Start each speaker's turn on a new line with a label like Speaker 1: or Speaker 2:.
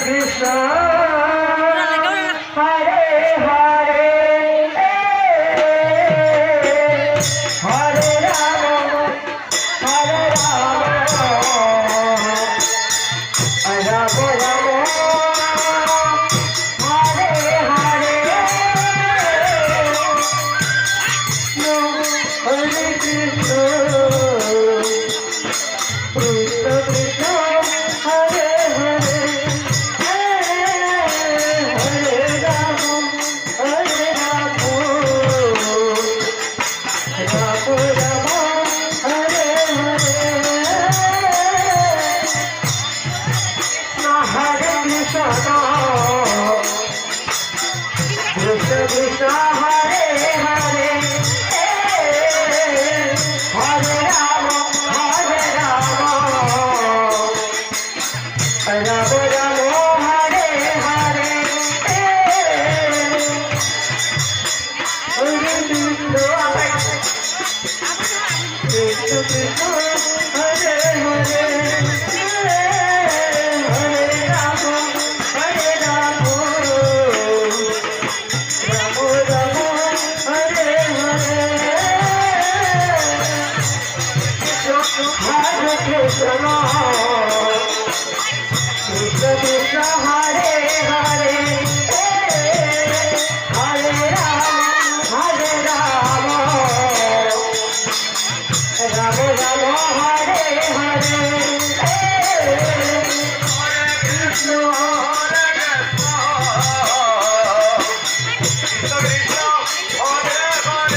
Speaker 1: Krishna Hare Hare Hare Rama Hare Rama Rama Rama Hare Hare Hare Krishna Krishna Krishna Hare Hare Hare Rama Hare Rama Rama Rama Hare Hare Hare Krishna Krishna Krishna Hare Hare Hare Rama Hare Rama Rama Rama Hare Hare Hare Krishna Krishna Hare Hare